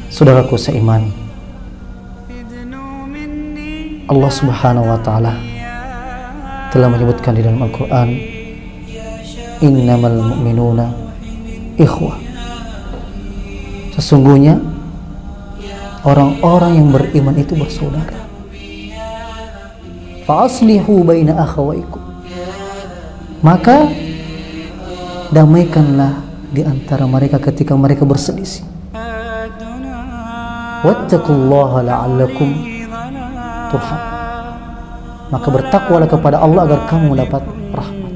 Saudaraku seiman, Allah Subhanahu wa taala telah menyebutkan di dalam Al-Qur'an, innamal mu'minuna ikhwah. Sesungguhnya orang-orang yang beriman itu bersaudara. Fa aslihu baina akhawaykum. Maka damaikanlah di antara mereka ketika mereka berselisih. Wattaqullaha la'allakum turham. Maka bertakwalah kepada Allah agar kamu mendapat rahmat.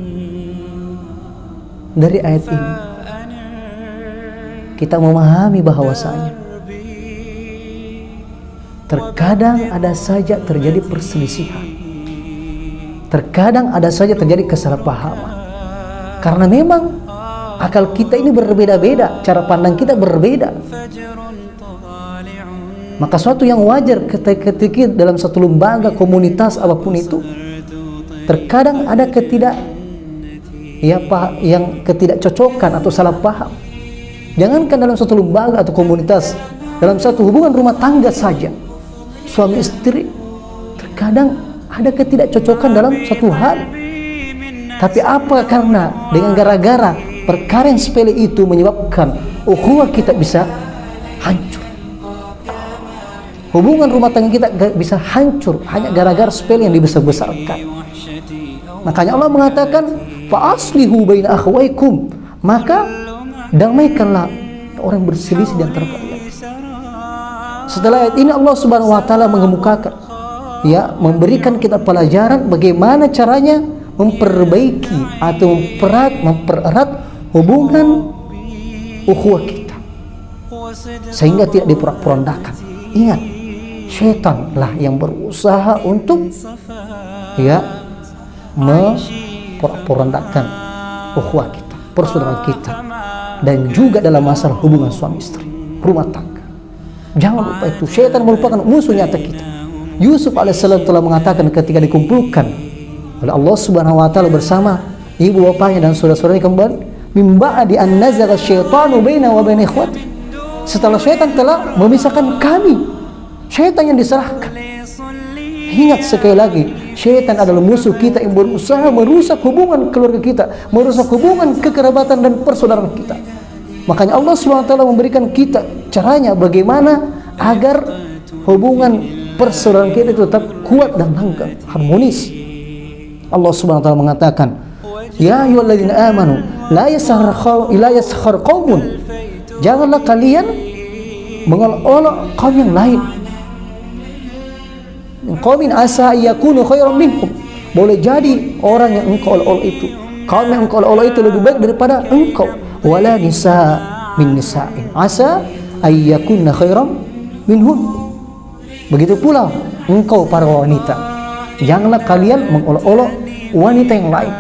Dari ayat ini kita memahami bahwasanya terkadang ada saja terjadi perselisihan, terkadang ada saja terjadi kesalahpahaman, karena memang akal kita ini berbeda-beda, cara pandang kita berbeda. Maka suatu yang wajar ketika dalam satu lembaga, komunitas apapun itu, terkadang ada ketidakcocokan atau salah paham. Jangankan dalam satu lembaga atau komunitas, dalam satu hubungan rumah tangga saja, suami istri, terkadang ada ketidakcocokan dalam satu hal. Tapi apa karena dengan gara-gara perkara yang sepele itu menyebabkan ukhuwah kita bisa hancur. Hubungan rumah tangga kita bisa hancur hanya gara-gara sepele yang dibesar-besarkan. Makanya Allah mengatakan, fa aslihu baina akhawaykum. Maka damaikanlah orang berselisih di antara kalian. Setelah ayat ini Allah Subhanahu wa taala mengemukakan, memberikan kita pelajaran bagaimana caranya memperbaiki atau mempererat hubungan ukhuwah kita sehingga tidak diporak-porandakan. Ingat, syaitanlah yang berusaha untuk memporak-porandakan ukhuwah kita, persaudaraan kita, dan juga dalam masalah hubungan suami istri, rumah tangga. Jangan lupa itu, syaitan merupakan musuh nyata kita. Yusuf alaihissalam telah mengatakan ketika dikumpulkan oleh Allah Subhanahu wa taala bersama ibu bapaknya dan saudara-saudaranya kembali, min ba'di an nazagha syaitanu baina wa baina ikhwati. Setelah syaitan telah memisahkan kami, syaitan yang diserahkan. Ingat sekali lagi, syaitan adalah musuh kita yang berusaha merusak hubungan keluarga kita, merusak hubungan kekerabatan dan persaudaraan kita. Makanya Allah SWT memberikan kita caranya bagaimana agar hubungan persaudaraan kita itu tetap kuat dan langgeng, harmonis. Allah SWT mengatakan, ya ayyuhalladzina amanu la yaskhar qaumun. Janganlah kalian mengolok-olok kaum yang lain. Qaumin asa yakunu khairan minkum. Boleh jadi orang yang engkau olok-olok itu, kaum yang engkau olok-olok itu lebih baik daripada engkau. Wala nisa min nisa'in asa ayyakunna khairan minhun. Begitu pula engkau para wanita, janganlah kalian mengolok-olok wanita yang lain,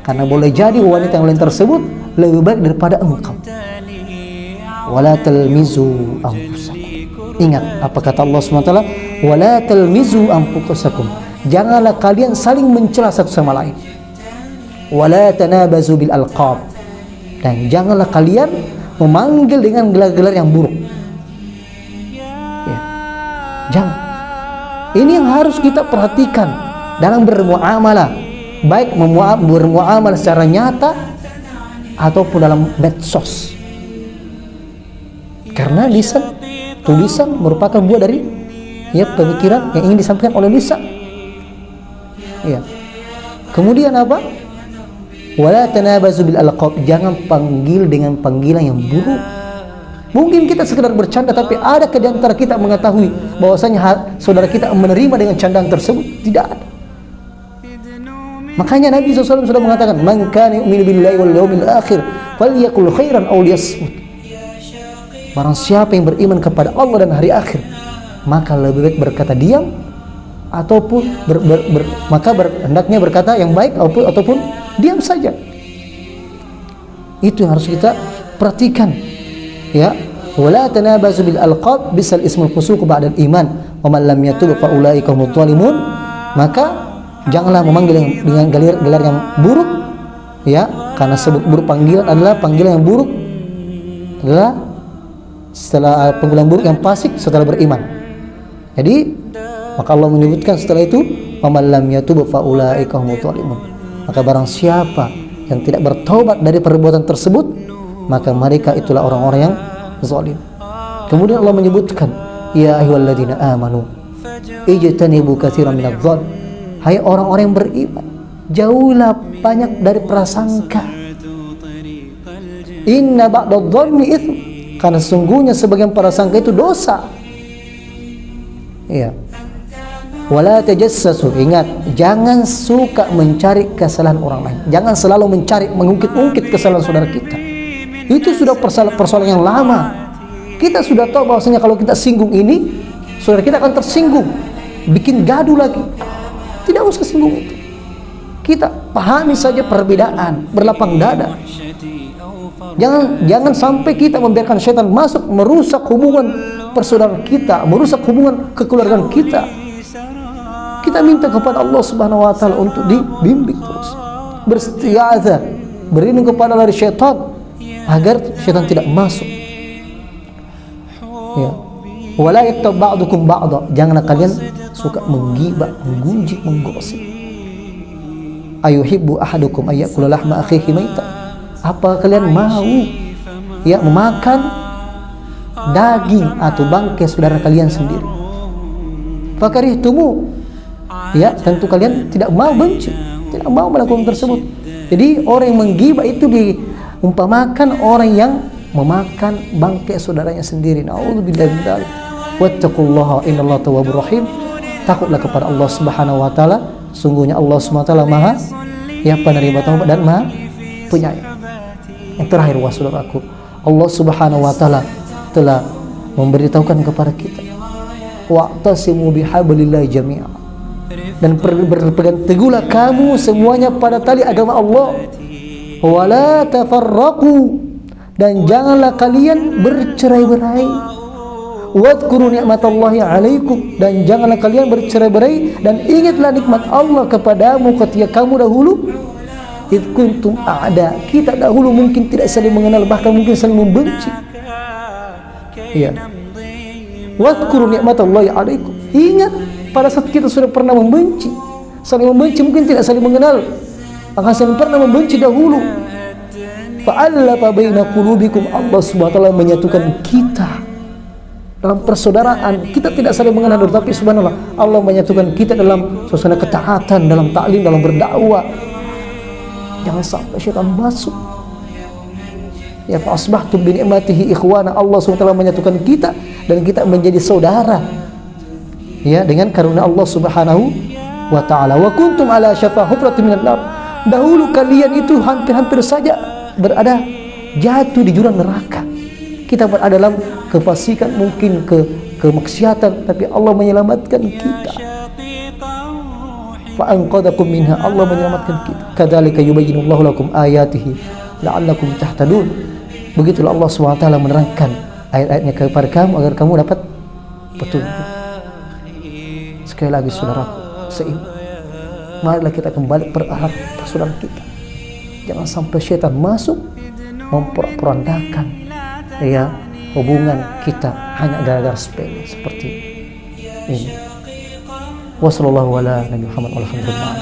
karena boleh jadi wanita yang lain tersebut lebih baik daripada engkau. Wala talmizu anfusakum. Ingat apa kata Allah SWT, wala talmizu anfusakum. Janganlah kalian saling mencela satu sama lain. Wala tanabazu bil alqab. Dan janganlah kalian memanggil dengan gelar-gelar yang buruk. Jangan. Ini yang harus kita perhatikan dalam bermuamalah, baik bermuamalah secara nyata ataupun dalam medsos. Karena lisan, tulisan merupakan buah dari pemikiran yang ingin disampaikan oleh lisan. Kemudian apa? Wala tanabazu bil alqab. Jangan panggil dengan panggilan yang buruk. Mungkin kita sekedar bercanda, tapi ada di antara kita mengetahui bahwasanya saudara kita menerima dengan candaan tersebut. Tidak ada. Makanya Nabi SAW sudah mengatakan, man kana yu'minu billahi wal yawmil akhir falyaqul khairan aw liyasmut. Barang siapa yang beriman kepada Allah dan hari akhir, maka lebih baik berkata diam ataupun hendaknya berkata yang baik ataupun diam saja. Itu yang harus kita perhatikan. Wala tanabazu bil alqab bisal ismul fusuq ba'da iman wa man lam yatub fa ulaika humudz zalimun. Maka janganlah memanggil dengan gelar yang buruk, karena sebut buruk panggilan adalah panggilan yang buruk adalah setelah perbuatan buruk yang fasik setelah beriman. Jadi maka Allah menyebutkan setelah itu, "Faman lam yatub fa ulaika humudz zalimun." Maka barang siapa yang tidak bertobat dari perbuatan tersebut, maka mereka itulah orang-orang yang zalim. Kemudian Allah menyebutkan, "Ya ayyuhalladzina amanu ijtanibu katsiran minadh-dhann." Hai orang-orang yang beriman, jauhlah banyak dari prasangka. Inna ba'dadh-dhanni itsm. Karena sesungguhnya sebagian prasangka itu dosa. Iya. Wala tajassasu. Ingat, jangan suka mencari kesalahan orang lain. Jangan selalu mencari mengungkit-ungkit kesalahan saudara kita. Itu sudah persoalan yang lama. Kita sudah tahu bahwasanya kalau kita singgung ini, saudara kita akan tersinggung, bikin gaduh lagi. Tidak usah singgung itu. Kita pahami saja perbedaan, berlapang dada. Jangan sampai kita membiarkan syaitan masuk merusak hubungan persaudaraan kita, merusak hubungan kekeluargaan kita. Kita minta kepada Allah Subhanahu wa taala untuk dibimbing terus. Beristiazah, berlindung kepada dari syaitan agar syaitan tidak masuk. Ya. Wala yaktab ba'dukum ba'da. Janganlah kalian suka menggibah, menggunjing, menggosip. Ayuhibbu ahadukum ayyakula lahma akhihi maita. Apa kalian mau ya memakan daging atau bangkai saudara kalian sendiri? Fakarihtumu. Ya, tentu kalian tidak mau, benci, tidak mau melakukan tersebut. Jadi orang yang menggibah itu diumpamakan orang yang memakan bangkai saudaranya sendiri. Na'udzubillahi min dzalik. Wattaqullaha innallaha tawwabur rahim. Takutlah kepada Allah Subhanahu wa taala. Sungguhnya Allah Subhanahu wa taala Maha ya penerima taubat dan Maha penyayang. Yang terakhir, saudaraku, Allah Subhanahu wa taala telah memberitahukan kepada kita, wa'tasimu bihablillahi jami'a. Dan berpegang teguhlah kamu semuanya pada tali agama Allah. Wala tafarraqu. Dan janganlah kalian bercerai-berai. Wadhkuru ni'matallahi 'alaikum. Dan janganlah kalian bercerai-berai dan ingatlah nikmat Allah kepadamu ketika kamu dahulu id kuntum a'da. Kita dahulu mungkin tidak saling mengenal, bahkan mungkin saling membenci. Iya. Wadhkuru ni'matallahi 'alaikum. Ingat pada saat kita sudah pernah membenci, saling membenci, mungkin tidak saling mengenal, akan saling pernah membenci dahulu. Fa'allafa baina qulubikum. Allah Subhanahu wa taala menyatukan kita dalam persaudaraan. Kita tidak saling mengenal, tetapi subhanallah Allah menyatukan kita dalam suasana ketaatan, dalam taklim, dalam berdakwah. Jangan sampai syaitan masuk. Ya, fa asbahtum bi ni'matihi ikhwana. Allah Subhanahu wa taala menyatukan kita dan kita menjadi saudara. Ya, dengan karunia Allah Subhanahu wa taala. Wa kuntum ala syafa hufratin minan nar. Dahulu kalian itu hampir-hampir saja berada jatuh di jurang neraka. Kita berada dalam kefasikan, mungkin kemaksiatan, tapi Allah menyelamatkan kita. Fa anqadhakum minha. Allah menyelamatkan kita. Kadzalika yubayyinullahu lakum ayatihi la'allakum tahtadun. Begitulah Allah SWT menerangkan ayat-ayatnya kepada kamu agar kamu dapat petunjuk. Sekali lagi saudaraku seiman, marilah kita kembali pererat persaudaraan kita. Jangan sampai syaitan masuk memporak-porandakan ya hubungan kita hanya gara-gara sepele seperti ini. Wassallallahu ala nabi Muhammad walhamdulillah.